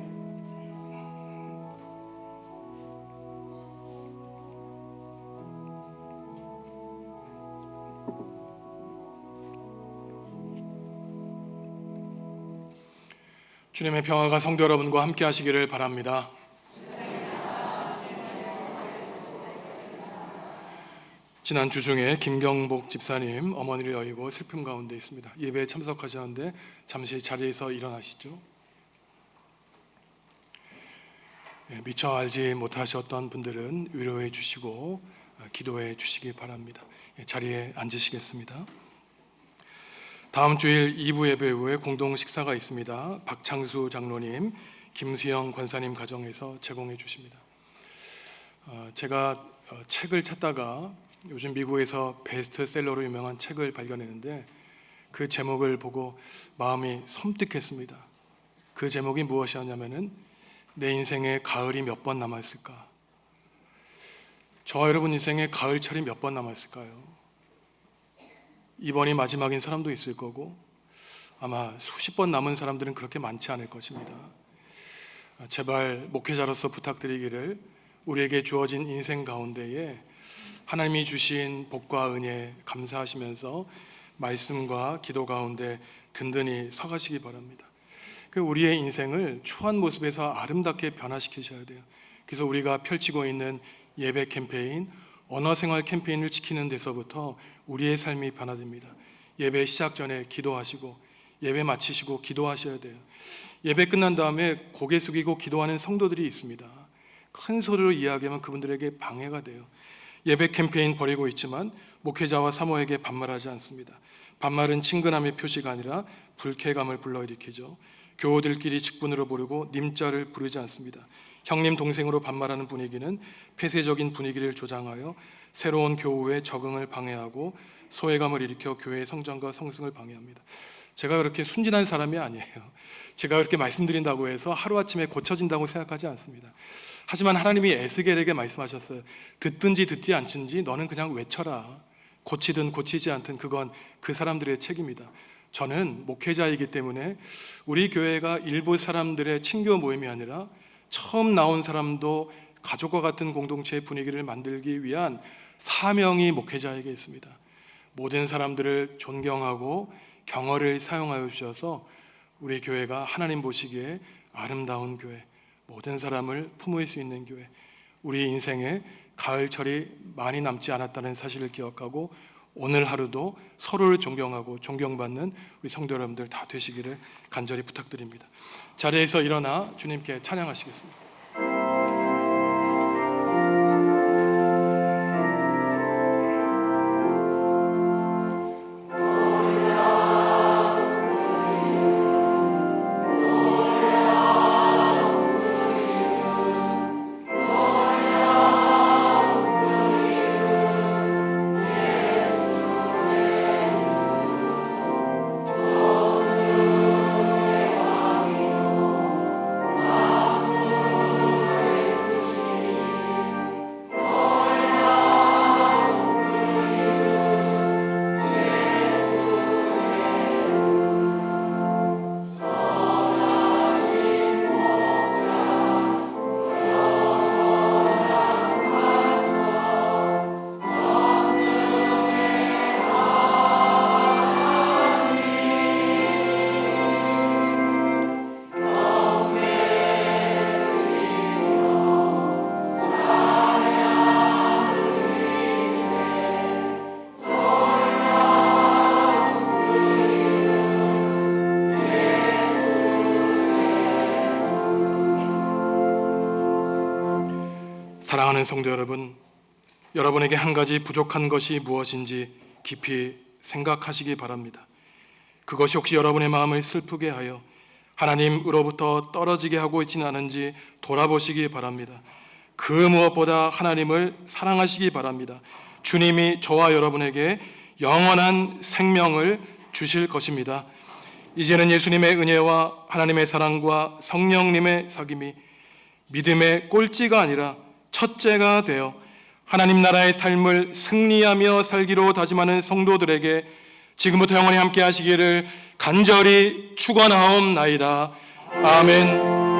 주님의 평화가 성도 여러분과 함께 하시기를 바랍니다. 지난 주 중에 김경복 집사님 어머니를 여의고 슬픔 가운데 있습니다. 예배에 참석하셨는데 잠시 자리에서 일어나시죠. 미처 알지 못하셨던 분들은 위로해 주시고 기도해 주시기 바랍니다. 자리에 앉으시겠습니다. 다음 주일 2부 예배 후에 공동 식사가 있습니다. 박창수 장로님, 김수영 권사님 가정에서 제공해 주십니다. 제가 책을 찾다가 요즘 미국에서 베스트셀러로 유명한 책을 발견했는데 그 제목을 보고 마음이 섬뜩했습니다. 그 제목이 무엇이었냐면은 내 인생에 가을이 몇 번 남았을까? 저와 여러분 인생에 가을철이 몇 번 남았을까요? 이번이 마지막인 사람도 있을 거고 아마 수십 번 남은 사람들은 그렇게 많지 않을 것입니다. 제발 목회자로서 부탁드리기를 우리에게 주어진 인생 가운데에 하나님이 주신 복과 은혜 감사하시면서 말씀과 기도 가운데 든든히 서가시기 바랍니다. 우리의 인생을 추한 모습에서 아름답게 변화시키셔야 돼요. 그래서 우리가 펼치고 있는 예배 캠페인, 언어생활 캠페인을 지키는 데서부터 우리의 삶이 변화됩니다. 예배 시작 전에 기도하시고 예배 마치시고 기도하셔야 돼요. 예배 끝난 다음에 고개 숙이고 기도하는 성도들이 있습니다. 큰 소리로 이야기하면 그분들에게 방해가 돼요. 예배 캠페인 벌이고 있지만 목회자와 사모에게 반말하지 않습니다. 반말은 친근함의 표시가 아니라 불쾌감을 불러일으키죠. 교우들끼리 직분으로 부르고 님자를 부르지 않습니다. 형님 동생으로 반말하는 분위기는 폐쇄적인 분위기를 조장하여 새로운 교우의 적응을 방해하고 소외감을 일으켜 교회의 성장과 성승을 방해합니다. 제가 그렇게 순진한 사람이 아니에요. 제가 그렇게 말씀드린다고 해서 하루아침에 고쳐진다고 생각하지 않습니다. 하지만 하나님이 에스겔에게 말씀하셨어요. 듣든지 듣지 않든지 너는 그냥 외쳐라. 고치든 고치지 않든 그건 그 사람들의 책임이다. 저는 목회자이기 때문에 우리 교회가 일부 사람들의 친교 모임이 아니라 처음 나온 사람도 가족과 같은 공동체의 분위기를 만들기 위한 사명이 목회자에게 있습니다. 모든 사람들을 존경하고 경어를 사용하여 주셔서 우리 교회가 하나님 보시기에 아름다운 교회, 모든 사람을 품을 수 있는 교회, 우리 인생에 가을철이 많이 남지 않았다는 사실을 기억하고 오늘 하루도 서로를 존경하고 존경받는 우리 성도 여러분들 다 되시기를 간절히 부탁드립니다. 자리에서 일어나 주님께 찬양하시겠습니다. 사랑하는 성도 여러분, 여러분에게 한 가지 부족한 것이 무엇인지 깊이 생각하시기 바랍니다. 그것이 혹시 여러분의 마음을 슬프게 하여 하나님으로부터 떨어지게 하고 있지는 않은지 돌아보시기 바랍니다. 그 무엇보다 하나님을 사랑하시기 바랍니다. 주님이 저와 여러분에게 영원한 생명을 주실 것입니다. 이제는 예수님의 은혜와 하나님의 사랑과 성령님의 사귐이 믿음의 꼴찌가 아니라 첫째가 되어 하나님 나라의 삶을 승리하며 살기로 다짐하는 성도들에게 지금부터 영원히 함께 하시기를 간절히 축원하옵나이다. 아멘.